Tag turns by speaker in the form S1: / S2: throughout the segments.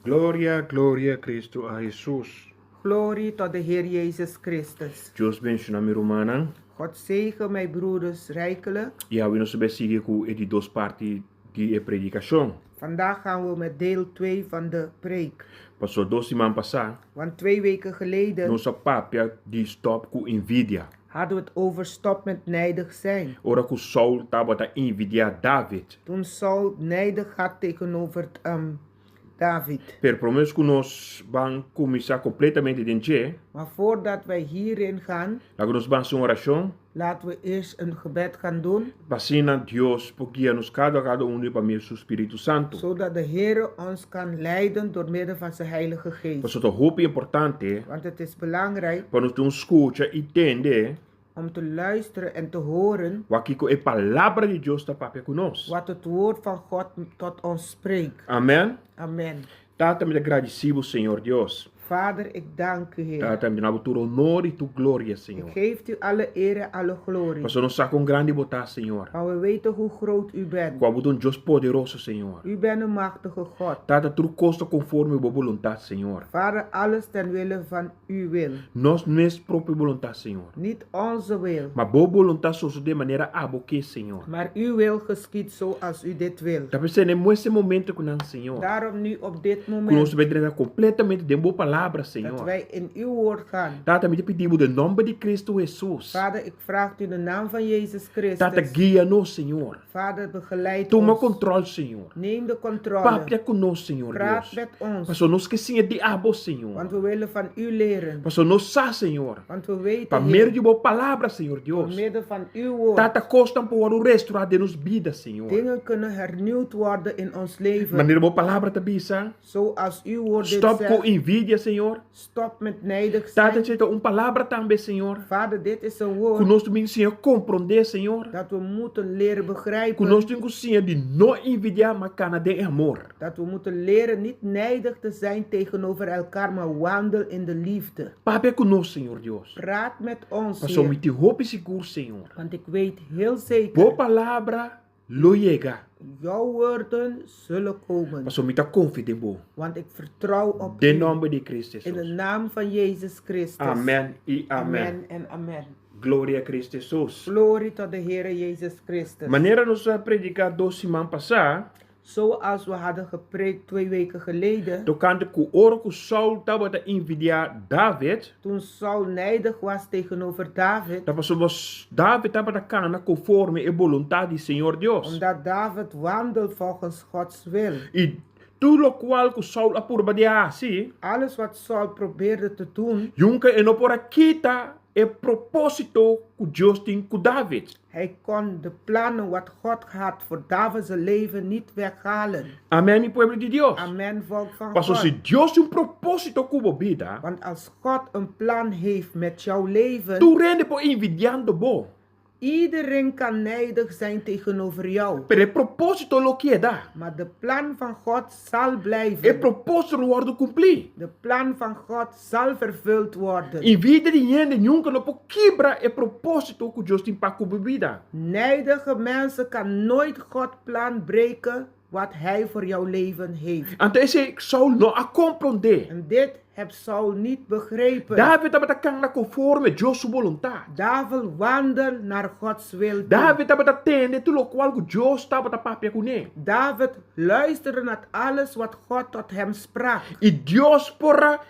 S1: Gloria, gloria Cristo a Jesus.
S2: Glorie tot de Heer Jezus Christus.
S1: Dios bendiga romana.
S2: God zegen mijn broeders rijkelijk.
S1: E a nos besigue com die dos partes de predicação.
S2: Vandaag gaan we met deel 2 van de preek.
S1: Passou 2 semanas passar,
S2: Want 2 weken geleden
S1: nossa papia de stop com invidia.
S2: hadden we het over stop met nijdig zijn.
S1: Ora que Saul estava a invidiar David.
S2: Toen Saul nijdig had tegenover David.
S1: Per promesso que nós vamos começar completamente de dia,
S2: Maar voordat wij hierin gaan,
S1: lago nós vamos uma oração,
S2: laten we eerst een gebed gaan doen.
S1: vacina Deus, porque nos cada para mim o Espírito Santo.
S2: Zodat de Heer ons kan leiden door middel van zijn Heilige Geest.
S1: Passou a roupa importante
S2: Want het is belangrijk
S1: para nós ter escuta e entender
S2: om te luisteren en te horen
S1: o que a palavra de Deus está papia conosco.
S2: wat het woord van God tot ons spreekt.
S1: Amém?
S2: Amen.
S1: Tata me agradecido, Senhor Deus.
S2: Vader, ik dank u, Heer.
S1: Tata me dá tu honor e tu glória,
S2: Ik
S1: Senhor.
S2: geef u alle eer en alle glorie.
S1: Passou nos saco grande botar, Senhor.
S2: Maar we weten hoe groot u bent.
S1: Qual um Deus poderoso, Senhor.
S2: U bent een machtige God.
S1: Tata tu costa conforme a vontade, Senhor.
S2: Vader, alles ten wille van uw wil.
S1: Nós não é própria vontade, Senhor.
S2: Niet onze wil,
S1: Mas boa vontade só de maneira aboque, Senhor.
S2: maar uw wil geschiet zoals u dit wil.
S1: Tá pensando nesse momento com nós, Senhor.
S2: Daarom nu op dit
S1: Que nós
S2: moment
S1: vai treinar completamente de boa palavra,
S2: dat
S1: Senhor.
S2: wij in uw woord gaan.
S1: Tata me pedimos de nome de Cristo Jesus.
S2: Vader, ik vraag u in de naam van Jezus
S1: Tata
S2: Christus.
S1: guia-nos, Senhor.
S2: Vader, begeleid
S1: Toma
S2: ons.
S1: controle, Senhor.
S2: Neem de controle.
S1: Papia conosco, Senhor
S2: Praat
S1: Deus.
S2: met ons.
S1: Passou nos esquecinha de abo, Senhor.
S2: Want we willen van u leren.
S1: Passou nos sa, Senhor.
S2: Want we weten,
S1: Para
S2: Heer,
S1: meio de boa palavra, Senhor
S2: door
S1: Deus.
S2: middel van uw woord,
S1: Tata costa por o restaurar de nos vida, Senhor.
S2: dingen kunnen hernieuwd worden in ons leven.
S1: Maneira boa palavra te bisa.
S2: Zoals uw woord dit
S1: Stop com
S2: zegt.
S1: invidia, Senhor.
S2: Stop met nijdig
S1: Tata
S2: zijn.
S1: zeta palavra também, Senhor.
S2: Vader, dit is een woord
S1: Conosco também, Senhor, compreender, Senhor.
S2: dat we moeten leren begrijpen.
S1: Conosco tem que Senhor de não envidiar, mas cana de amor.
S2: Dat we moeten leren niet nijdig te zijn tegenover elkaar, maar wandel in de liefde.
S1: Papia conosco, Senhor Deus.
S2: Praat met ons,
S1: Passou
S2: Heer.
S1: me te roupa seguro, Senhor.
S2: Want ik weet heel
S1: Boa
S2: zeker,
S1: palavra, lo llega.
S2: jouw woorden zullen komen.
S1: Passou me te confidebo.
S2: Want ik vertrouw op
S1: De
S2: u.
S1: nome de Cristo
S2: In de
S1: Jesus.
S2: naam van Jezus Christus.
S1: Amen e amen.
S2: Amen en amen.
S1: Glória a Cristo Jesus.
S2: Glorie tot de Heer Jezus Christus.
S1: Maneira nós predicar 2 semanas passar,
S2: Zoals we hadden gepreekt 2 weken geleden.
S1: tocante com o ouro que Saul estava a envidiar David,
S2: Toen Saul nijdig was tegenover David.
S1: estava sobre David estava a cana conforme a vontade do Senhor Deus.
S2: Omdat David wandelt volgens Gods wil.
S1: E tudo o qual que Saul apurba de assim,
S2: Alles wat Saul probeerde te doen.
S1: junca e não por aqui tá é propósito que Deus tem com David.
S2: Hij kon de plannen wat God had voor David's leven niet weghalen.
S1: Amém, e povo de Deus.
S2: Amen, volk van
S1: Passou
S2: God.
S1: se Deus tem propósito com a vida,
S2: Want als God een plan heeft met jouw leven.
S1: tu rende por envidiando bo.
S2: Iedereen kan nijdig zijn tegenover jou.
S1: Pero el propósito lo que dá.
S2: Maar de plan van God zal
S1: El
S2: blijven.
S1: propósito wordt cumprir.
S2: De plan van God zal vervuld worden.
S1: E vida de gente nunca não pode quebrar o propósito que Deus tem para a vida.
S2: Nijdige mensen kan nooit Gods plan breken wat hij voor jouw leven heeft.
S1: Então esse Saul não a compreender.
S2: En dit heb Saul niet begrepen.
S1: David estava cantando conforme Deus sua vontade.
S2: David wandelt naar Gods wil toe.
S1: David estava atendendo tudo o qual Deus estava a papia com ele.
S2: David luisterde naar alles wat God tot hem sprak.
S1: E Deus porra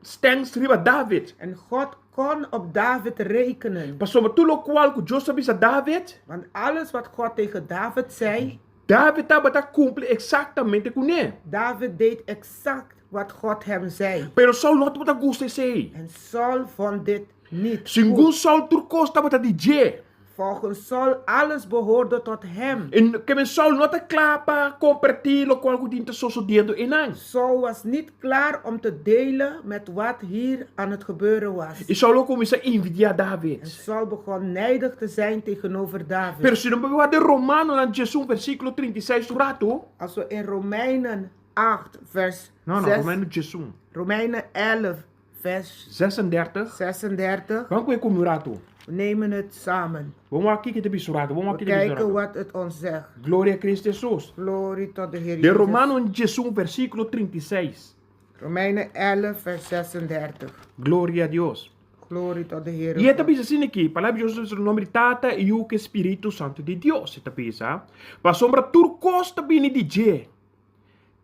S1: stengs riba David.
S2: En God kon op David rekenen.
S1: Passou mas tudo o qual Deus sabia David.
S2: Want alles wat God tegen David zei,
S1: David estava a cumprir exatamente com ele.
S2: David deed exact wat God hem zei.
S1: Pero Saul não estava a gostar disso.
S2: En Saul vond dit niet
S1: Segundo
S2: goed.
S1: Saul turcos estava a dizer.
S2: Volgens Saul, alles behoorde tot hem.
S1: En que men Saul não está claro para compartilhar o qual tinha sucedendo em nós.
S2: Saul was niet klaar om te delen met wat hier aan het gebeuren was.
S1: E Saul começou a envidiar
S2: En
S1: David.
S2: Saul begon nijdig te zijn tegenover David.
S1: Pero se não vai de Romano, na Jesus, versículo 36, do rato.
S2: Als we in Romeinen 8 vers
S1: Não,
S2: 6,
S1: Romano Jesus.
S2: Romeinen 11 vers
S1: 36.
S2: 36.
S1: Wanneer we komen rato?
S2: We nemen het samen.
S1: We gaan kijken te bisurato. We gaan
S2: We
S1: kijken te
S2: kijken
S1: bisurato.
S2: wat het ons zegt.
S1: Gloria a Cristo Jesus.
S2: Glorie tot de Heer
S1: De
S2: Jezus.
S1: Romanos Jesus, versículo 36.
S2: Romeinen 11, vers 36.
S1: Gloria a Dios.
S2: Glorie tot de Heer.
S1: E esta bisa assim aqui, palavra de Jesus no nome de Tata e o que Espírito Santo de Deus, esta bisa. Pa sombra turcos ta bini de je.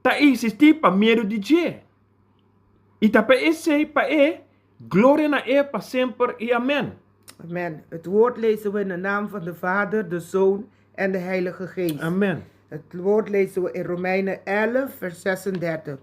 S1: Ta existir pa medo de je. E ta pa esse pa gloria na pa sempre e amen.
S2: Amen. Het woord lezen we in de naam van de Vader, de Zoon en de Heilige Geest.
S1: Amen.
S2: Het woord lezen we in Romeinen 11, vers 36.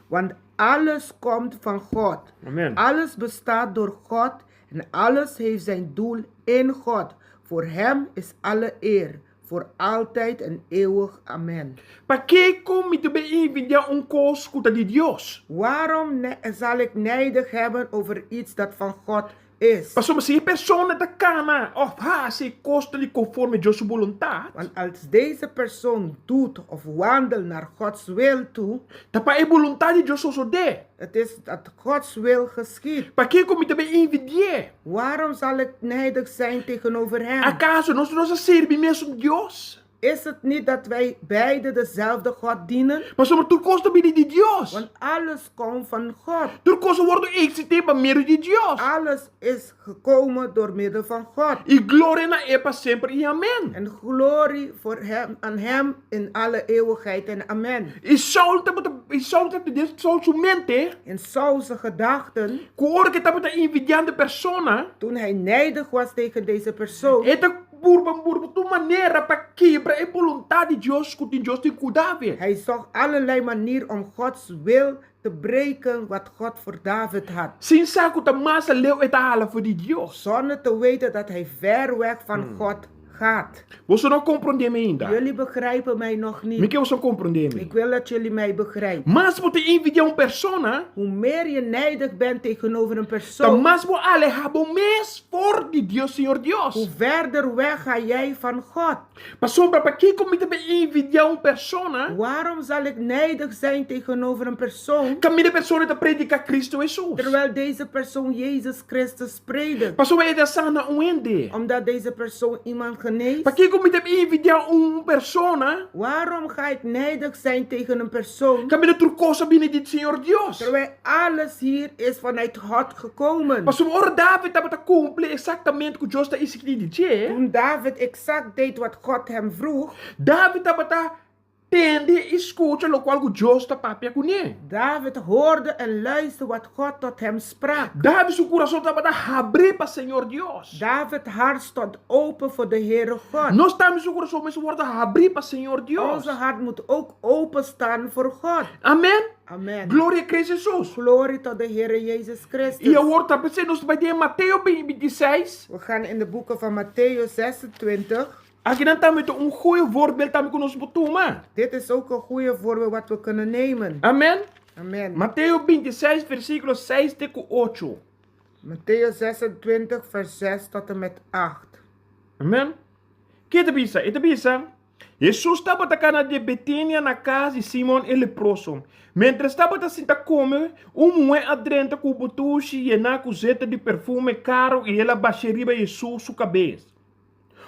S2: Want alles komt van God.
S1: Amen.
S2: Alles bestaat door God en alles heeft zijn doel in God. Voor hem is alle eer, voor altijd en eeuwig. Amen.
S1: Pa que come te beïnvdia un cos cuta di Dios?
S2: Waarom zal ik nijdig hebben over iets dat van God is?
S1: Pa sombra se persona da cana, of ha, se costa li conforme Deus vontade.
S2: Want als deze persoon doet of wandelt naar Gods wil toe,
S1: Ta pa e vontade de Deus so de.
S2: het is dat Gods wil geschiet.
S1: Pa que come te beïnvdia?
S2: Waarom zal ik nijdig zijn tegenover hem?
S1: Acaso nós servimos mesmo Deus?
S2: Is het niet dat wij beide dezelfde God dienen?
S1: Mas sombra tu costa bini de Deus.
S2: Want alles komt van God.
S1: Tu costa wordo existe pa mero de Deus.
S2: Alles is gekomen door middel van God.
S1: E glória na pa sempre e amen.
S2: En glorie voor hem, aan hem in alle eeuwigheid en amen.
S1: E solta de Deus sol somente.
S2: In Saul's gedachten,
S1: Cuore que tava invidiando persona.
S2: toen hij nijdig was tegen deze persoon,
S1: Eta burba tu maneira pa quebra e vontade de Deus que Deus tem cuidado.
S2: hij zocht allerlei manieren om Gods wil te breken wat God voor David had.
S1: Sin saco ta massa leu eta hala voor die Deus.
S2: Zonder te weten dat hij ver weg van God gaat.
S1: Você não compreende me ainda.
S2: Jullie begrijpen mij nog
S1: Me
S2: niet.
S1: que você compreende me.
S2: Ik wil dat jullie mij begrijpen.
S1: Mas você invidia persona.
S2: Hoe meer je nijdig bent tegenover een
S1: Ta
S2: persoon,
S1: mas você alejabo mes for de Deus, Senhor Deus.
S2: hoe verder weg ga jij van God.
S1: Pa sombra pa que como te invidia persona.
S2: Waarom zal ik nijdig zijn tegenover een persoon,
S1: Caminha persona te predica Cristo Jesus.
S2: terwijl deze persoon Jezus Christus predikt?
S1: Pa sombra é sana ende.
S2: Omdat deze persoon iemand
S1: Pa
S2: geneest?
S1: que como te invidia persona.
S2: Waarom ga ik nijdig zijn tegen een persoon,
S1: Caminha turcosa bine de Senhor Deus.
S2: terwijl alles hier is vanuit God gekomen?
S1: Mas o ora David tava ta cumple exatamente o que Deus ta escrito de.
S2: Toen David exact deed wat God hem vroeg,
S1: David tava ta tende escuta lo qual o Deus ta papia com ele.
S2: David hoorde en luisterde wat God tot hem sprak.
S1: David seu coração tava ta abre para Senhor Deus.
S2: David hart stond open voor de Heere God.
S1: Nós estamos seu coração mas o abrir para Senhor Deus.
S2: Onze hart moet ook openstaan voor God.
S1: Amen.
S2: Amen.
S1: Glória a Cristo Jesus.
S2: Glorie tot de Heere Jezus Christus.
S1: E a outra pessoa nós vai ter Mateus 26.
S2: We gaan in de boeken van Matthäus 26.
S1: Aqui não tá met goeie voorbeeld tam com ons betoma.
S2: Dit is ook een goede voorbeeld wat we kunnen nemen.
S1: Amen.
S2: Amen.
S1: Mateus 26 versículo 6 até 8.
S2: Matthäus 26 vers 6 tot en met 8.
S1: Amen. Que te bisa? Ita bisa. Jesus estava atacando de Betânia na casa de Simão e leproso. Mentre estava a sentar comer, mulher adrenta com o botuche e na coseta de perfume caro e ela baixaria Jesus sua cabeça.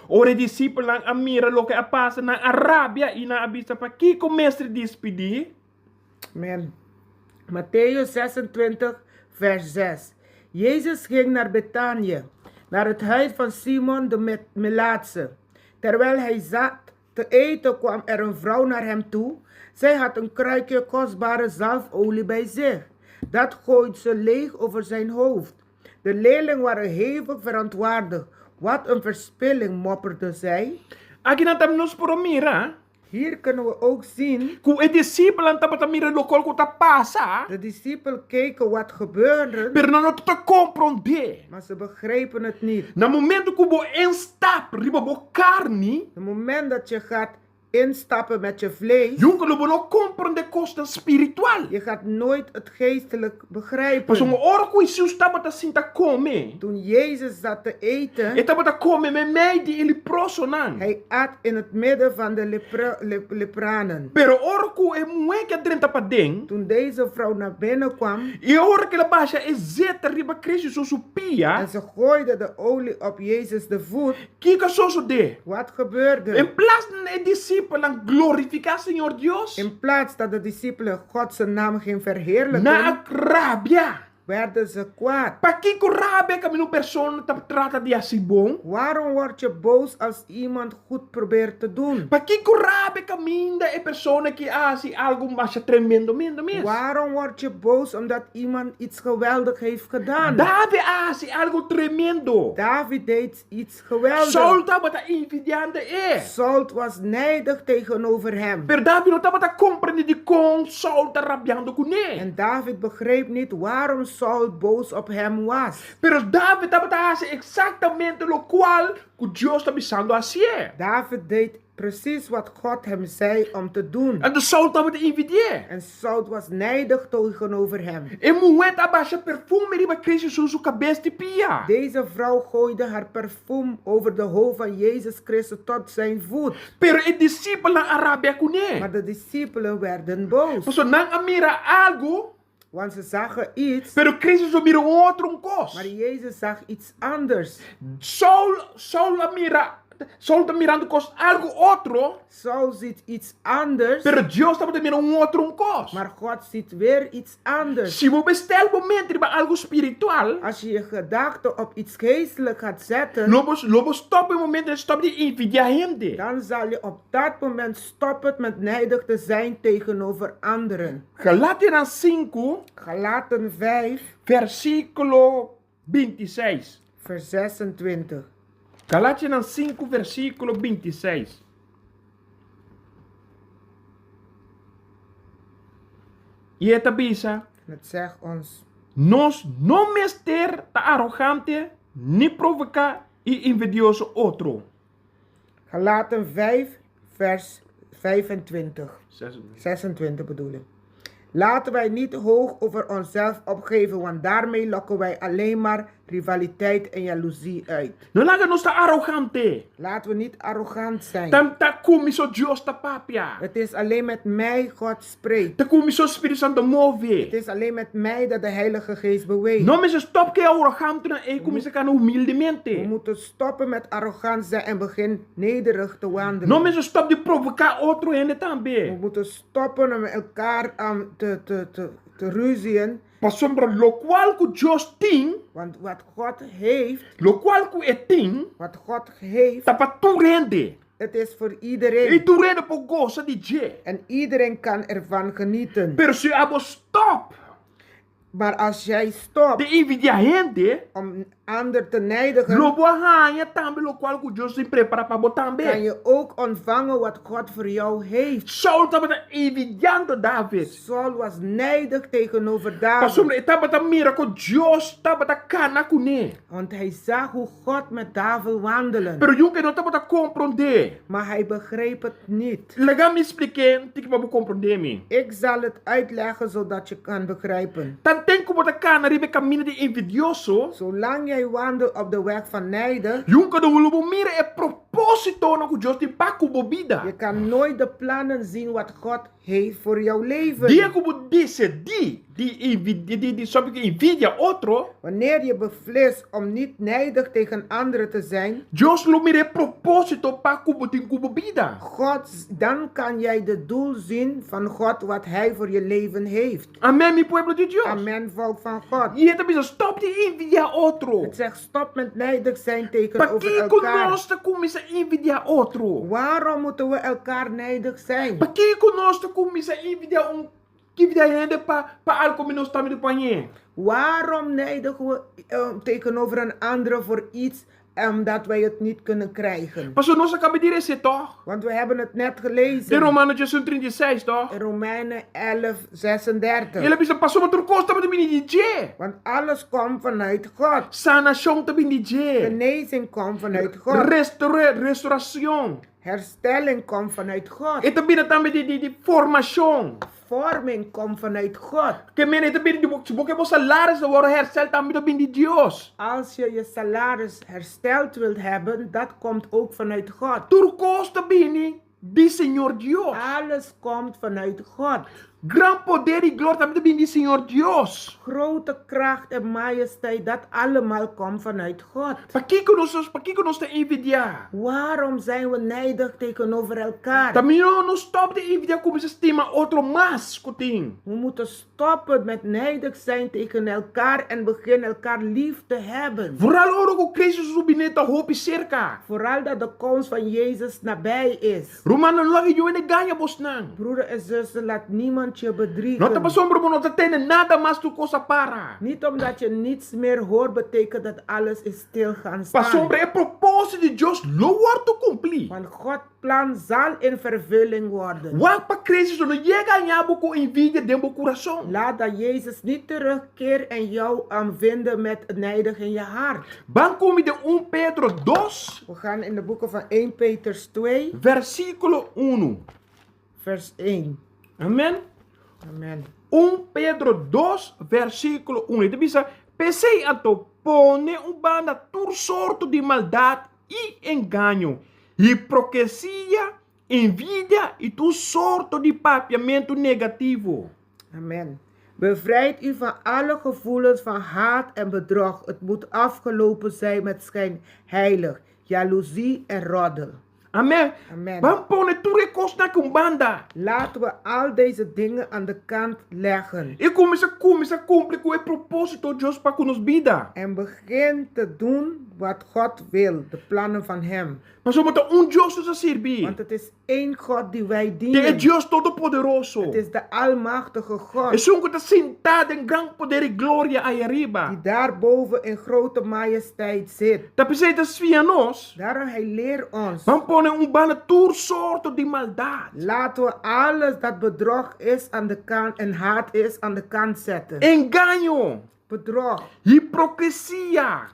S1: Ora discípulos a mira lo que passa na Arábia e na abista para que o mestre despedir.
S2: Amen. Matthäus 26 vers 6. Jezus ging naar Betanië, naar het huis van Simon de Melaatse. Terwijl hij zat te eten kwam er een vrouw naar hem toe. Zij had een kruikje kostbare zalfolie bij zich. Dat gooide ze leeg over zijn hoofd. De leerlingen waren hevig verontwaardigd. Wat een verspilling, mopperde zij.
S1: Aqui não estamos nos por mira.
S2: Hier kunnen we ook zien.
S1: Que o discípulo estava a mira local que está passa.
S2: De discipelen keken wat gebeurde,
S1: Pero não te compreender.
S2: maar ze begrepen het niet.
S1: No momento que o instap riba bo carne,
S2: Het moment dat je gaat instappen met je vlees.
S1: Nunca lo bono comprende costa spiritual.
S2: Je gaat nooit het geestelijk begrijpen.
S1: Paso mo oro ko Jesus taba ta sinta come.
S2: Toen Jezus zat te eten,
S1: E taba ta come me mij die ili proso nan.
S2: hij at in het midden van de lepranen.
S1: Pero oro ko e mueke drenta pa ding.
S2: Toen deze vrouw naar binnen kwam
S1: E oro que la basha e zeta riba Cristo so
S2: en
S1: supia.
S2: ze gooide de olie op Jezus de voet,
S1: Kika so so de.
S2: wat gebeurde?
S1: En plaats de discípulos glorificar Señor Dios.
S2: In plaats dat de discipelen God zijn naam gingen verheerlijken,
S1: Na rabia.
S2: werden ze kwaad.
S1: Pa kiko rabia camino persona tap trata di asibong.
S2: Waarom word je boos als iemand goed probeert te doen?
S1: Pa kiko rabia caminda e persona que hace algo más tremendo mes.
S2: Waarom word je boos omdat iemand iets geweldig heeft gedaan?
S1: David hace algo tremendo.
S2: David deed iets geweldigs.
S1: Saul taba ta invidiante e.
S2: Saul was nijdig tegenover hem.
S1: Per David no taba ta comprende di con Saul ta rabiando con e.
S2: En David begreep niet waarom Saul boos op hem was.
S1: Pero David taba ta hace exactamente lo cual que Dios ta bisando hacer.
S2: David deed precies wat God hem zei om te doen.
S1: En de Saul taba ta invidie.
S2: En Saul was nijdig tegenover hem.
S1: E muet abaixa perfume riba Cristo sur su cabeça de pia.
S2: Deze vrouw gooide haar parfum over de hoofd van Jezus Christus tot zijn voet.
S1: Pero e discípulo arabia con e.
S2: Maar de discipelen werden boos.
S1: Paso nan amira algo.
S2: Want ze zagen iets,
S1: Pero Cristo só mira outro cos.
S2: maar Jezus zag iets anders.
S1: Saul tá mirando cos algo outro.
S2: Saul ziet iets anders,
S1: Pero Deus tá mirando outro cos.
S2: maar God ziet weer iets anders.
S1: Se você bestel momento riba algo espiritual,
S2: Als je je gedachten op iets geestelijk gaat zetten,
S1: lobo stop een moment en stop die invidia gente.
S2: dan zal je op dat moment stoppen met nijdig te zijn tegenover anderen.
S1: Galaten 5,
S2: Galaten 5,
S1: versículo 26.
S2: vers 26.
S1: Galatians 5, versículo 26. E esta bisa,
S2: Het zegt ons,
S1: nós não mester ta arrogante, ni provocar e invidioso outro.
S2: Galaten 5, vers 25. 26 bedoel ik. Laten wij niet hoog over onszelf opgeven, want daarmee lokken wij alleen maar rivaliteit en jaloezie uit.
S1: Não laga nos ta arrogante.
S2: Laten we niet arrogant zijn.
S1: Tam ta comiso Dios ta papia.
S2: Het is alleen met mij God spreekt.
S1: Ta comiso Espírito Santo
S2: Het
S1: move.
S2: is alleen met mij dat de Heilige Geest beweegt.
S1: Não me se stop que arrogante na e comiça a
S2: We
S1: humildemente.
S2: moeten stoppen met arrogant zijn en begin nederig te wandelen.
S1: Não me se stop de provocar outro ene
S2: We
S1: também.
S2: moeten stoppen om elkaar te ruzien.
S1: Passombra lo qual que Deus tem,
S2: Want wat God heeft,
S1: lo qual que tem,
S2: wat God heeft,
S1: tá para tu rende.
S2: het is voor
S1: E
S2: iedereen.
S1: tu rende por goza de je.
S2: En iedereen kan ervan genieten.
S1: Pero se abo stop
S2: Maar als jij stopt
S1: de invidia gente,
S2: om ander te nijdigen,
S1: lo bohanha também lo qual que Deus tem prepara para botar
S2: kan
S1: também.
S2: je ook ontvangen wat God voor jou heeft.
S1: Saul tava envidiando David.
S2: Saul was nijdig tegenover David.
S1: Passombra tava ta mira que Deus tava ta cana com ele.
S2: Want hij zag hoe God met David wandelen.
S1: Pero eu que não tava ta compreender.
S2: Maar hij begreep het niet.
S1: Legal me expliquei, tem que compreender me.
S2: Ik zal het uitleggen zodat je kan begrijpen.
S1: Dan tem como ta cana ribe caminho de envidioso.
S2: Zolang jij wandelt op de weg van nijden,
S1: Eu que não mira é propósito no que Deus tem para com vida.
S2: je kan nooit de plannen zien wat God heeft voor jouw leven.
S1: Dia como disse, die sabe que envidia outro.
S2: Wanneer je beslist om niet nijdig tegen anderen te zijn,
S1: Deus lo mira propósito para com vida.
S2: dan kan jij de doel zien van God wat hij voor je leven heeft.
S1: Amém, meu pueblo de Deus.
S2: Amen, volk van God.
S1: E então bisa stop de envidia outro.
S2: Het zegt stop met nijdig zijn
S1: Para
S2: tegenover
S1: que
S2: elkaar.
S1: conosco começa a envidiar outro?
S2: Waarom moeten we elkaar nijdig zijn?
S1: Para que conosco começa a envidiar que vida ainda para algo que nós estamos de panhê?
S2: Waarom nijdigen we tegenover een andere voor iets omdat wij het niet kunnen krijgen?
S1: Pastor, nós acabamos de dizer, toch?
S2: Want we hebben het net
S1: De
S2: gelezen
S1: Romanos 36, toch?
S2: in Romeinen 11:36.
S1: Ele bisa passou uma trocosta para de DJ.
S2: Want alles komt vanuit God.
S1: Sanação também de DJ.
S2: Genezing komt vanuit God.
S1: Restauração.
S2: Herstelling komt vanuit God.
S1: Ito binatang di formação.
S2: Vorming komt vanuit God.
S1: Que men ito subukan mo salaris na worden hersteld tambi to bin di Dios.
S2: Als je je salaris hersteld wilt hebben, dat komt ook vanuit God.
S1: Turcos to bini di Senhor Dios.
S2: Alles komt vanuit God.
S1: Gran poder e glória tambi to bin di Senhor Dios.
S2: Grote kracht en majesteit, dat allemaal komt vanuit God.
S1: Pakiko nos te invidia.
S2: Waarom zijn we nijdig tegenover elkaar?
S1: Tambi no stop de invidia como se estima outro mas kuting.
S2: We moeten stoppen met nijdig zijn tegen elkaar en beginnen elkaar lief te hebben.
S1: Vooral oro Christus subineta hopi cerca.
S2: Vooral dat de komst van Jezus nabij is.
S1: Romano lagi yo ene ganha bosnang.
S2: Broeder en zuster, laat niemand je bedriegen.
S1: Nota pasombro mo nota tene nada mas tu cosa para.
S2: Niet omdat je niets meer hoort, betekent dat alles is stil gaan staan.
S1: Pasombro é propósito de Deus lo wordt cumprir.
S2: Want Gods plan zal in vervulling worden.
S1: Wak pa Christus no llega nyabo ko invidia dembo coração.
S2: Laat dat Jezus niet terugkeert en jou aanvinden met nijdig in je hart.
S1: Ban come de 1 Pedro 2,
S2: We gaan in de boeken van 1 Petrus 2,
S1: versículo 1.
S2: vers 1.
S1: Amen.
S2: Amen.
S1: 1 Pedro 2, versículo 1. Então, bisa, pensei a to pone banda tur sorto de maldade e engano, hipocrisia, envidia e tu sorto de papiamento negativo.
S2: Amen. Bevrijd u van alle gevoelens van haat en bedrog. Het moet afgelopen zijn met schijnheilig, jaloezie en roddel.
S1: Amen.
S2: Amen.
S1: Van pone tu recos na kumbanda.
S2: Laten we al deze dingen aan de kant leggen.
S1: E começa a cumprir com o propósito de Deus para com nos vida.
S2: En begin te doen wat God wil, de plannen van Hem.
S1: Mas somos um Deus nos a servir.
S2: Want het is één God die wij
S1: Que é
S2: dienen.
S1: Deus todo-poderoso.
S2: Het is de Almachtige
S1: É
S2: God,
S1: só que está sentado em grande poder e glória aí arriba.
S2: die daarboven in grote majesteit zit.
S1: Da precisa via nós.
S2: Daarom Hij leert ons.
S1: Vamos pôr bana tour sorto de maldade.
S2: Laten we alles dat bedrog is aan de kant en haat is aan de kant zetten.
S1: Engano,
S2: Bedrog,
S1: hipocrisia,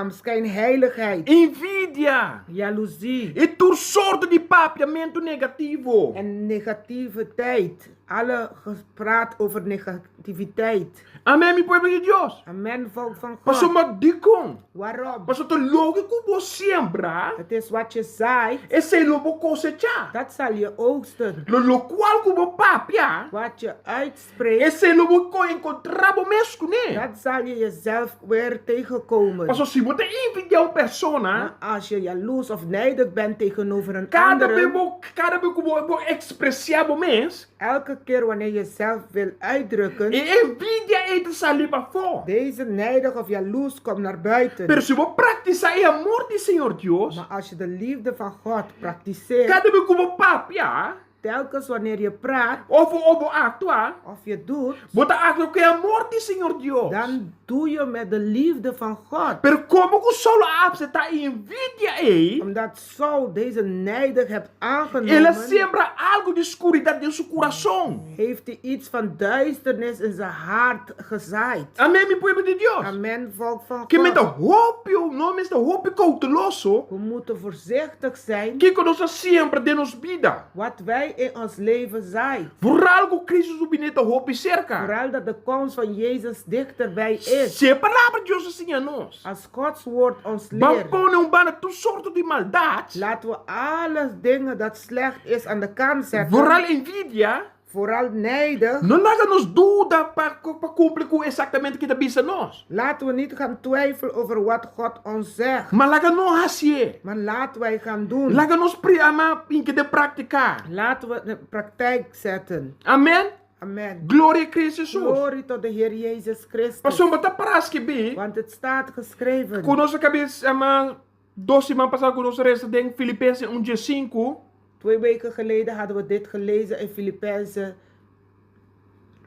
S2: schijnheiligheid,
S1: invidia
S2: jaloezie
S1: e tour sorto de papiamento negativo.
S2: en negativiteit. Alle gepraat over negativiteit.
S1: Amém, meu povo de Deus.
S2: Amen, volk van
S1: Mas
S2: God.
S1: uma dica.
S2: Waarom?
S1: Mas o lógico você sembra,
S2: Het is wat je zaait,
S1: esse é o que cosechar.
S2: dat zal je oogsten.
S1: Lo qual como papia,
S2: Wat je uitspreekt,
S1: esse é o que encontramos mesmo, né?
S2: dat zal je jezelf weer tegenkomen.
S1: Mas se você invidia uma pessoa,
S2: Maar als je jaloers of nijdig bent tegenover een
S1: cada
S2: andere,
S1: vez que eu expressiamo mês,
S2: elke keer wanneer je zelf wil uitdrukken,
S1: e envidia é de salir para fora.
S2: deze nijdig of jaloers komt naar buiten.
S1: Pero se você praticar o amor do Senhor Deus,
S2: Maar als je de liefde van God praktiseert,
S1: cada vez que você papia,
S2: telkens wanneer je praat
S1: ou actuar,
S2: of je doet,
S1: você acha que é amor do Senhor Deus.
S2: dan doe je met de liefde van God.
S1: Pero como que solo você está envidia aí,
S2: Omdat Saul deze nijdig hebt
S1: ela
S2: aangenomen,
S1: sembra algo de escuridade em seu coração.
S2: heeft hij iets van duisternis in zijn hart gezaaid.
S1: Amém, meu povo de Deus.
S2: Amen, volk van
S1: Que me dá
S2: God.
S1: hope, o nome é hope cauteloso,
S2: We moeten voorzichtig zijn
S1: que conosco sempre de nos vida.
S2: wat wij in ons leven zaait.
S1: Por algo Cristo subineta hope cerca.
S2: Vooral dat de komst van Jezus dichterbij is.
S1: Se a palavra de Deus assim a nós,
S2: Als Gods woord ons
S1: vamos
S2: leert,
S1: pôr bana tu sorto de maldade,
S2: laten we alle dingen dat slecht is aan de kant zetten.
S1: vooral envidia,
S2: Vooral nijdig.
S1: não laga nos dúvida para cumprir com exatamente o que está bisa nós.
S2: Laten we niet gaan twijfelen over wat God ons zegt.
S1: Mas laga não assim.
S2: Maar laten wij gaan doen.
S1: Laga nos priama em que de praticar.
S2: Laten we het in de praktijk zetten.
S1: Amém?
S2: Amen.
S1: Glória a Cristo Jesus.
S2: Glorie tot de Heer Jezus Christus.
S1: Passou bata praas que bem.
S2: Want het staat geschreven.
S1: Conosco cabeça ama 2 semanas passadas conosco resta em Filipenses 1:5.
S2: 2 weken geleden hadden we dit gelezen in Filippenzen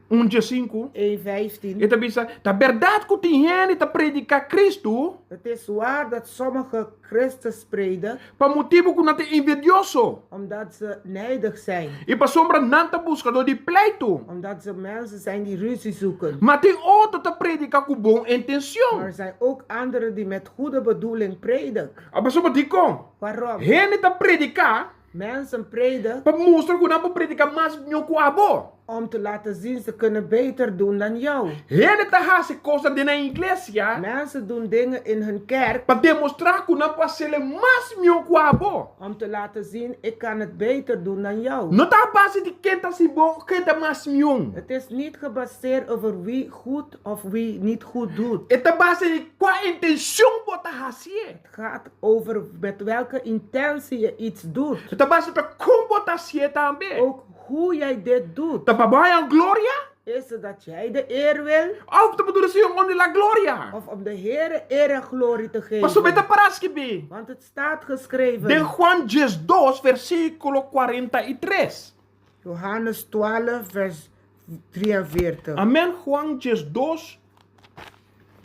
S1: 1:5.
S2: 1:15.
S1: E também tá verdade que tem gente tá predicar Cristo
S2: Het is waar dat sommige Christus prediken
S1: para motivo que não tem envidioso.
S2: omdat ze nijdig zijn.
S1: E para sombra não tá buscador de pleito.
S2: Omdat ze mensen zijn die ruzie zoeken.
S1: Mas tem outro tá predicar com boa
S2: Maar
S1: intenção.
S2: er zijn ook anderen die met goede bedoeling prediken.
S1: A pessoa diz com,
S2: Waarom?
S1: gente tá predicar
S2: Mensen prediken
S1: para mostrar que não predica mais meu abo.
S2: om te laten zien ze kunnen beter doen dan jou.
S1: Ele tá hace coisa de na igreja
S2: Mensen doen dingen in hun kerk
S1: para demonstrar que não pode ser mais meu abo.
S2: om te laten zien ik kan het beter doen dan jou.
S1: Não tá base de quem tá se bom, quem tá mais meu.
S2: Het is niet gebaseerd over wie goed of wie niet goed doet.
S1: É tá base de qual intenção bota hacer.
S2: Het gaat over met welke intentie je iets doet.
S1: É tá base de como bota hacer também.
S2: Ook hoe jij dit doet.
S1: Tá para banhar gloria?
S2: Is het dat jij de eer wil?
S1: Of tá para dizer onde la gloria?
S2: Of om de Heer eer en glorie te
S1: Mas sobre tá
S2: geven?
S1: parasque be.
S2: Want het staat geschreven.
S1: De Juan 2 versículo 43.
S2: Johannes 12 vers 43.
S1: Amém. Juan 2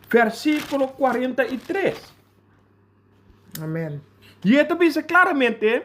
S1: versículo 43.
S2: Amen.
S1: E это diz claramente,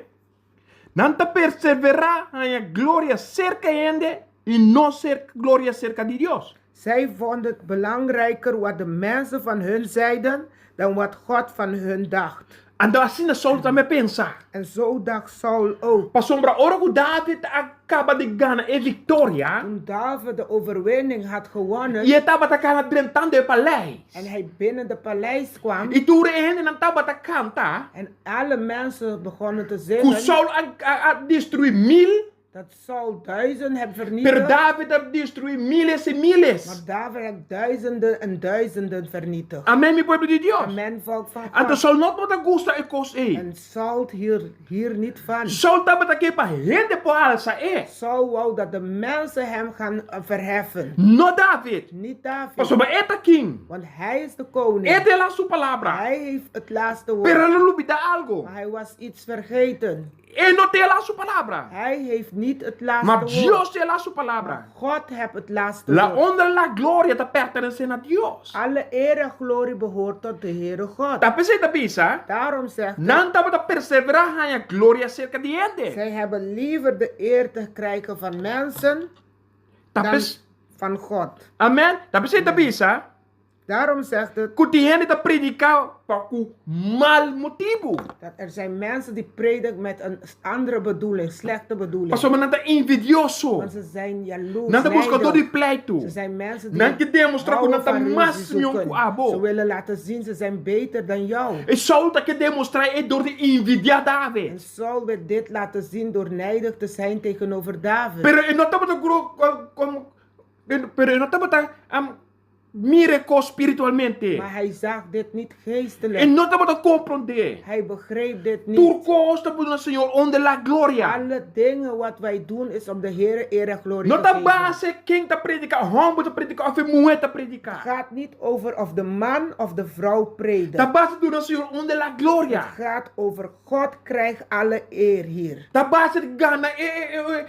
S1: não te perseverar a glória cerca de e não ser glória cerca de Deus.
S2: Zij vonden het belangrijker wat de mensen van hun zeiden dan wat God van hun dacht.
S1: Então assim a Saul também pensa.
S2: En zo dacht Saul ook.
S1: Para sombra hora que David acaba de ganhar a vitória,
S2: Toen David de overwinning had gewonnen
S1: e ele estava atacando dentro do palácio.
S2: en hij binnen de paleis kwam
S1: E tu ainda não estava atacando, tá?
S2: en alle mensen begonnen te
S1: Que
S2: zeggen
S1: Saul a destruir 1000,
S2: dat Saul 1000 heeft
S1: per
S2: vernietigd,
S1: David a destruir miles e miles.
S2: maar David heeft duizenden en duizenden vernietigd.
S1: Amém, meu povo de Deus.
S2: Amen, volk van
S1: Então
S2: God.
S1: Saul não pode gostar de coisa aí.
S2: En Saul hier niet van.
S1: Saul estava aqui para render para alça,
S2: Saul wou dat de mensen hem gaan verheffen.
S1: não David.
S2: Niet David.
S1: Mas sobre eta king.
S2: Want hij is de koning.
S1: Esta é a sua palavra.
S2: Hij heeft het laatste
S1: Pero
S2: woord.
S1: ele olvida algo.
S2: Maar hij was iets vergeten.
S1: Ele não tem a sua palavra.
S2: Hij heeft niet het laatste
S1: Mas
S2: woord.
S1: Deus tem a sua palavra.
S2: God heeft het laatste
S1: La
S2: woord.
S1: honra e la gloria te pertenecem a Deus.
S2: Alle eer en glorie behoort tot de Heere God.
S1: Tá pensando bisa?
S2: Daarom zegt hij,
S1: Não estava a perseverar a glória cerca de ele.
S2: zij hebben liever de eer te krijgen van mensen
S1: Tá
S2: dan
S1: pensando?
S2: van God.
S1: Amen. Tá pensando bisa?
S2: Daarom zegt het
S1: Que die gente te predicar para um mal motivo.
S2: dat er zijn mensen die prediken met een andere bedoeling, slechte bedoeling.
S1: Mas somos nada envidioso.
S2: Want ze zijn jaloers,
S1: Nada buscador de
S2: nijdig.
S1: pleito.
S2: Ze zijn mensen
S1: Não que
S2: die
S1: demonstra que não
S2: houden
S1: está
S2: van
S1: mais
S2: ruzie
S1: meu
S2: zoeken.
S1: com
S2: Ze
S1: abo.
S2: willen laten zien ze zijn beter dan jou.
S1: E Saul tá que demonstrar é door de envidia
S2: En
S1: David.
S2: Saul wil dit laten zien door nijdig te zijn tegenover David.
S1: Pero ele não estava como pero ele não estava miracle spiritualmente.
S2: Maar hij zag dit niet
S1: Ele
S2: geestelijk.
S1: não estava a compreender.
S2: Hij begreep dit niet.
S1: Por costa por nosso Senhor onde la glória.
S2: Alle dingen wat wij doen is om de Heer eer en glorie
S1: Não
S2: te
S1: tá
S2: geven.
S1: base quem tá predicar, homem tá predicar, of mulher tá
S2: Het
S1: predicar.
S2: gaat niet over of de man of de vrouw
S1: Tá
S2: predikt.
S1: base do nosso Senhor onde la glória.
S2: Het gaat over God krijgt alle eer hier.
S1: Tá base de Ghana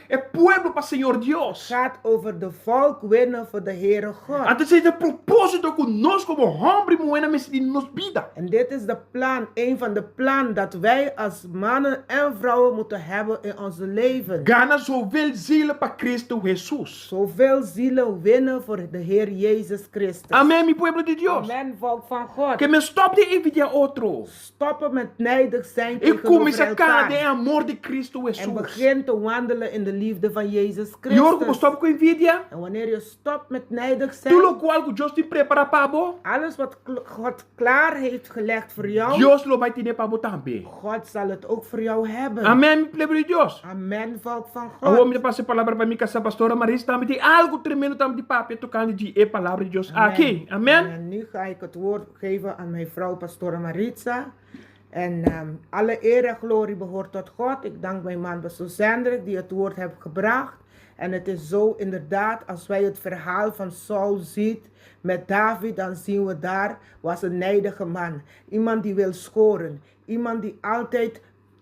S1: é pueblo para Senhor
S2: Het
S1: Deus.
S2: gaat over de volk winnen voor de Heere God.
S1: Antes é de propósito que nós como homem e mulher nesse nos vida.
S2: En dit is de plan, een van de plannen dat wij als mannen en vrouwen moeten hebben in onze leven.
S1: Gana zoveel zielen para Cristo Jesus.
S2: Zoveel zielen winnen voor de Heer Jezus Christus.
S1: Amém, meu pueblo de Deus.
S2: Amen, volk van God.
S1: Que me stop de envidia outro.
S2: Stoppen met nijdig zijn
S1: E
S2: tegenover
S1: comece a cara de
S2: elkaar.
S1: amor de Cristo
S2: En
S1: Jesus.
S2: begin te wandelen in de liefde van Jezus
S1: E ora como
S2: Christus.
S1: stop com envidia,
S2: En wanneer je stopt met nijdig zijn,
S1: tudo qual que Deus te prepara para bo,
S2: alles wat God klaar heeft gelegd voor jou,
S1: Deus lo vai te dar para bo também.
S2: God zal het ook voor jou hebben.
S1: Amém, meu pueblo de Deus.
S2: Amen, volk van
S1: Eu vou me
S2: God.
S1: passar a palavra para mim, que essa pastora Marisa também tem algo tremendo também de papo, tocando de a palavra de Deus aqui. Amém.
S2: En nu ga ik het woord geven aan mijn vrouw, Pastora Maritza. En alle eer en glorie behoort tot God. Ik dank mijn man, Pastor Zendrik, die het woord heeft gebracht. En het is zo inderdaad, als wij het verhaal van Saul zien met David, dan zien we daar was een nijdige man. Iemand die wil scoren. Iemand die altijd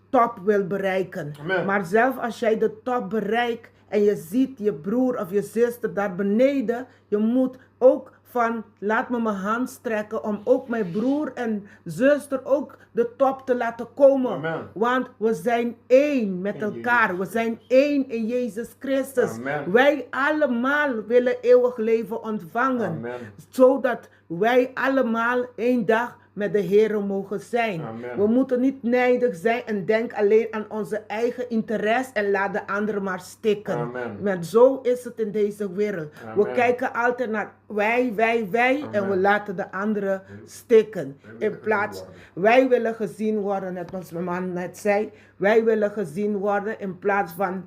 S2: top wil bereiken.
S1: Amen.
S2: Maar zelf als jij de top bereikt en je ziet je broer of je zuster daar beneden, je moet ook van laat me mijn hand strekken om ook mijn broer en zuster ook de top te laten komen.
S1: Amen.
S2: Want we zijn één met elkaar. We zijn één in Jezus Christus.
S1: Amen.
S2: Wij allemaal willen eeuwig leven ontvangen.
S1: Amen.
S2: Zodat wij allemaal één dag met de Heer mogen zijn.
S1: Amen.
S2: We moeten niet nijdig zijn en denk alleen aan onze eigen interesse en laat de anderen maar stikken.
S1: Amen.
S2: Want zo is het in deze wereld. We
S1: Amen.
S2: kijken altijd naar wij en we
S1: Amen.
S2: laten de anderen stikken.
S1: willen
S2: In plaats,
S1: gezien
S2: wij willen gezien worden, net als mijn man net zei. Wij willen gezien worden in plaats van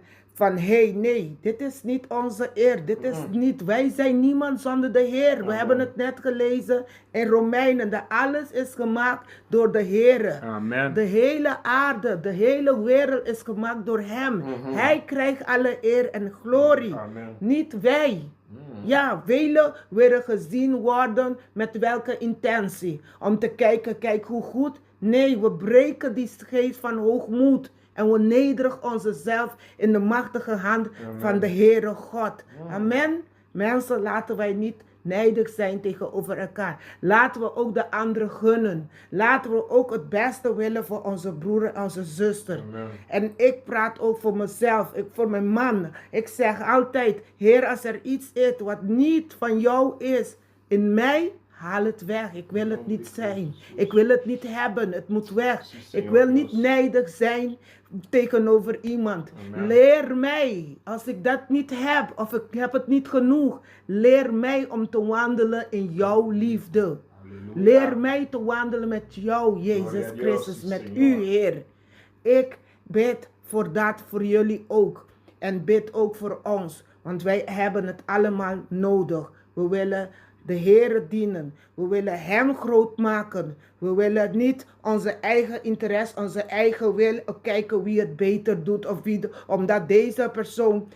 S2: nee, dit is niet onze eer. Dit is niet, wij zijn niemand zonder de Heer. We
S1: Amen.
S2: hebben het net gelezen in Romeinen. Dat alles is gemaakt door de Heer.
S1: Amen.
S2: De hele aarde, de hele wereld is gemaakt door Hem. Hij krijgt alle eer en glorie.
S1: Amen.
S2: Niet wij. Ja, velen willen gezien worden met welke intentie? Om te kijken, kijk hoe goed. Nee, we breken die geest van hoogmoed. En we nederen onszelf in de machtige hand van de Heere God. Amen. Mensen, laten wij niet nijdig zijn tegenover elkaar. Laten we ook de anderen gunnen. Laten we ook het beste willen voor onze broer en onze zuster.
S1: Amen.
S2: En ik praat ook voor mezelf, voor mijn man. Ik zeg altijd, Heer, als er iets is wat niet van jou is, in mij, haal het weg. Ik wil het niet zijn. Ik wil het niet hebben. Het moet weg. Ik wil niet nijdig zijn tegenover iemand.
S1: Amen.
S2: Leer mij, als ik dat niet heb, of ik heb het niet genoeg, leer mij om te wandelen in jouw liefde.
S1: Halleluja.
S2: Leer mij te wandelen met jou, Jezus
S1: Gloria a Dios,
S2: Christus,
S1: sí,
S2: met
S1: Señor.
S2: u, Heer. Ik bid voor dat voor jullie ook. En bid ook voor ons, want wij hebben het allemaal nodig. We willen de Heer dienen. We willen Hem groot maken. We willen niet onze eigen interesse, onze eigen wil kijken wie het beter doet. Of wie omdat deze persoon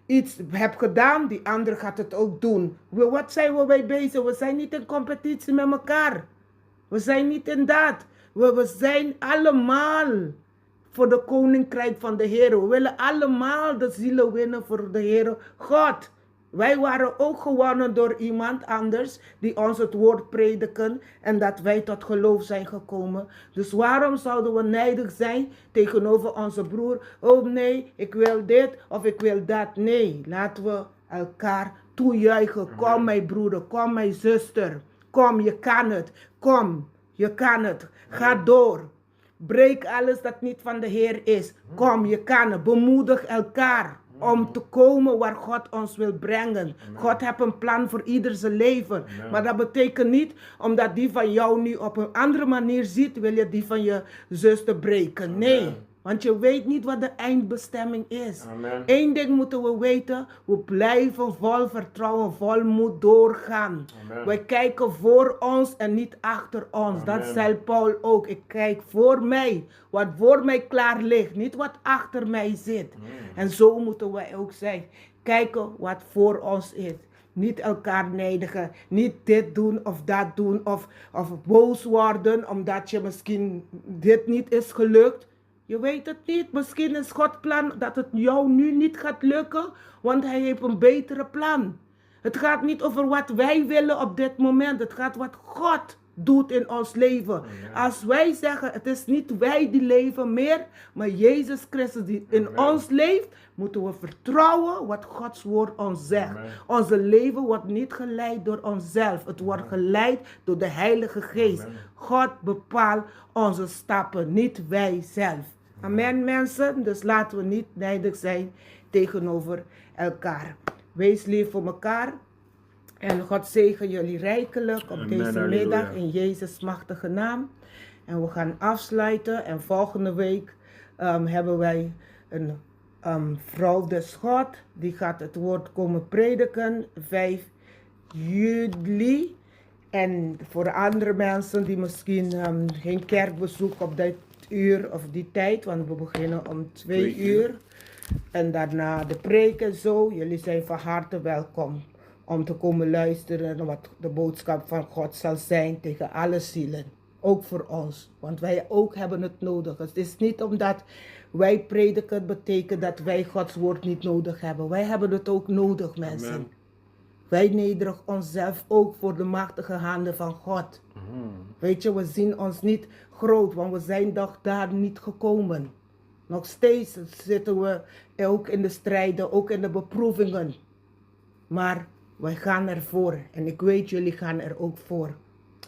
S2: iets heeft gedaan, die ander gaat het ook doen. Wat zijn we bij bezig? We zijn niet in competitie met elkaar. We zijn niet in dat. We zijn allemaal voor de koninkrijk van de Heer. We willen allemaal de zielen winnen voor de Heer God. Wij waren ook gewonnen door iemand anders die ons het woord prediken en dat wij tot geloof zijn gekomen. Dus waarom zouden we nijdig zijn tegenover onze broer? Oh nee, ik wil dit of ik wil dat. Nee, laten we elkaar toejuichen. Kom mijn broeder, kom mijn zuster. Kom, je kan het. Kom, je kan het. Ga door. Breek alles dat niet van de Heer is. Kom, je kan het. Bemoedig elkaar om te komen waar God ons wil brengen. God heeft een plan voor ieder zijn leven. Maar dat betekent niet, omdat die van jou nu op een andere manier ziet, wil je die van je zuster breken. Nee, want je weet niet wat de eindbestemming is.
S1: Amen.
S2: Eén ding moeten we weten, we blijven vol vertrouwen, vol moed doorgaan.
S1: Amen.
S2: Wij kijken voor ons en niet achter ons. Dat
S1: Amen.
S2: zei Paul ook. Ik kijk voor mij, wat voor mij klaar ligt, niet wat achter mij zit. En zo moeten wij ook zijn. Kijken wat voor ons is. Niet elkaar nijdigen, niet dit doen of dat doen of boos worden omdat je misschien dit niet is gelukt. Je weet het niet. Misschien is Gods plan dat het jou nu niet gaat lukken, want Hij heeft een betere plan. Het gaat niet over wat wij willen op dit moment. Het gaat wat God doet in ons leven. Als wij zeggen, het is niet wij die leven meer, maar Jezus Christus die in ons leeft, moeten we vertrouwen wat Gods woord ons zegt. Onze leven wordt niet geleid door onszelf. Het wordt geleid door de Heilige Geest. God bepaalt onze stappen, niet wij zelf. Amen, mensen. Dus laten we niet nijdig zijn tegenover elkaar. Wees lief voor elkaar. En God zegen jullie rijkelijk op
S1: Amen,
S2: deze
S1: halleluja.
S2: middag in Jezus' machtige naam. En we gaan afsluiten. En volgende week hebben wij een vrouw des God. Die gaat het woord komen prediken. 5 juli. En voor andere mensen die misschien geen kerkbezoek op dit uur of die tijd. Want we beginnen om 2 uur. En daarna de preek en zo. Jullie zijn van harte welkom om te komen luisteren naar wat de boodschap van God zal zijn tegen alle zielen. Ook voor ons, want wij ook hebben het nodig. Het is niet omdat wij prediken betekent dat wij Gods woord niet nodig hebben. Wij hebben het ook nodig, mensen.
S1: Amen.
S2: Wij nederen onszelf ook voor de machtige handen van God. Weet je, we zien ons niet groot, want we zijn toch daar niet gekomen. Nog steeds zitten we ook in de strijden, ook in de beproevingen. Maar wij gaan ervoor. En ik weet, jullie gaan er ook voor.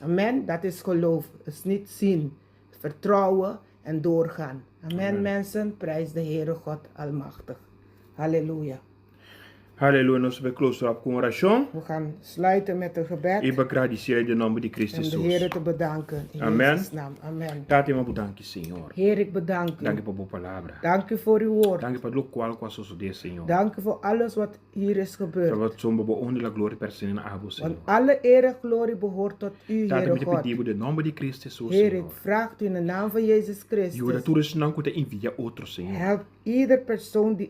S2: Amen. Dat is geloof. Het is niet zien. Vertrouwen en doorgaan. Amen, mensen. Prijs de Heere God Almachtig. Halleluja.
S1: Halleluja. Nós vamos closer op com oração.
S2: We gaan sluiten met een gebed.
S1: E agradecer em nome de Cristo
S2: Om de
S1: Jesus.
S2: Heere te bedanken. In
S1: Amen.
S2: Jezus' naam. Amen.
S1: Tati, eu bedanke, Senhor.
S2: Heer, ik bedank u.
S1: Dank u por boa palavra.
S2: Dank u voor uw woord.
S1: Dank u por lo qual com a sua de Senhor.
S2: Dank u voor alles wat hier is gebeurd.
S1: Para somos bo onde la glória pertence na abo,
S2: Want
S1: Senhor.
S2: alle eer en glorie behoort tot u,
S1: Tati,
S2: Heere
S1: me
S2: God.
S1: pedir de nome de Cristo Jesus,
S2: Heer, ik
S1: Senhor.
S2: vraag u in de naam van Jezus
S1: E ora
S2: Christus.
S1: tu is não te envia outro, Senhor.
S2: Help ieder persoon die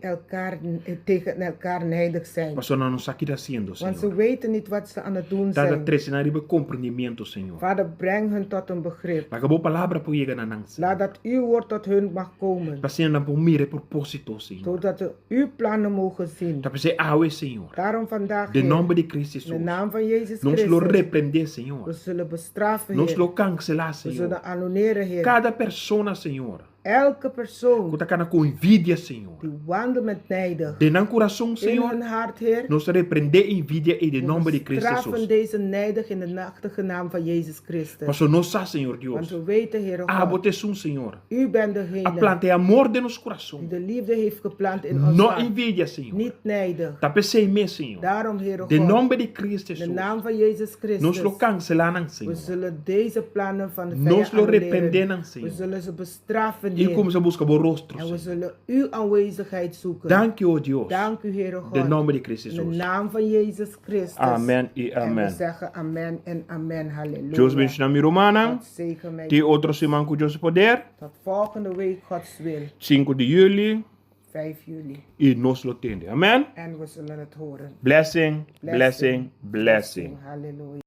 S2: tegen elkaar nijdig zijn.
S1: Mas só não nos aqui haciendo,
S2: Want ze
S1: Senhor.
S2: weten niet wat ze aan het doen
S1: Tata
S2: zijn.
S1: trece ribe compreendimento, Senhor.
S2: Vader, breng hun tot een begrip.
S1: La boa palavra por llegar na nang.
S2: Laat dat uw woord tot hun mag komen.
S1: Pasien dan por mire propósito, Senhor.
S2: Zodat ze uw plannen mogen zien.
S1: Tapa se awe, Senhor.
S2: Daarom vandaag,
S1: De
S2: Heer,
S1: nome de Cristo
S2: in de
S1: Jesus.
S2: naam van Jezus
S1: Nos lo
S2: Christus.
S1: repreender,
S2: We
S1: Senhor.
S2: zullen bestraffen,
S1: Nos
S2: Heer.
S1: lo cancelar,
S2: We
S1: Senhor.
S2: zullen annuleren, Heer.
S1: Cada persona, Senhor.
S2: Elke persoon
S1: Kuta kana com envidia, Senhor.
S2: die wandelt met nijdig.
S1: De nan coração,
S2: In
S1: Senhor.
S2: hun hart, Heer.
S1: Nos repreender envidia em de
S2: We
S1: nome de Cristo
S2: bestraffen
S1: Jesus.
S2: deze nijdig in de machtige naam van Jezus Christus.
S1: Mas nós sa, Senhor
S2: Want
S1: Deus.
S2: we weten, Heer
S1: A
S2: God,
S1: bote Senhor.
S2: u bent
S1: A
S2: degene
S1: plante amor de nos
S2: die
S1: coração.
S2: de liefde heeft geplant in ons
S1: No
S2: hart.
S1: envidia, Senhor.
S2: Niet nijdig.
S1: Tape sei me, Senhor.
S2: Daarom, Heer
S1: De
S2: God,
S1: nome de Cristo
S2: in de
S1: Jesus.
S2: naam van Jezus
S1: Nos
S2: Christus,
S1: lo cancelar,
S2: we
S1: Senhor.
S2: zullen deze plannen van de
S1: Nos
S2: vijand
S1: lo
S2: annuleren.
S1: repreender,
S2: We
S1: Senhor.
S2: zullen ze bestraffen,
S1: E
S2: Heer.
S1: como se busca o rostro,
S2: En we
S1: Senhor.
S2: zullen uw aanwezigheid zoeken.
S1: Dank u, oh Deus.
S2: Dank u, Heer God.
S1: De nome de Cristo
S2: In de
S1: Jesus.
S2: naam van Jezus Christus.
S1: Amen e
S2: En we
S1: amen.
S2: zeggen amen en amen. Halleluja.
S1: Deus bendiga na Romana.
S2: God zegen mij.
S1: Die outro semana com Deus poder.
S2: Tot volgende week, Gods wil.
S1: 5 de juli.
S2: 5 juli.
S1: E nos lo tende. Amen.
S2: En we zullen het horen.
S1: Blessing, blessing, blessing.
S2: Halleluja.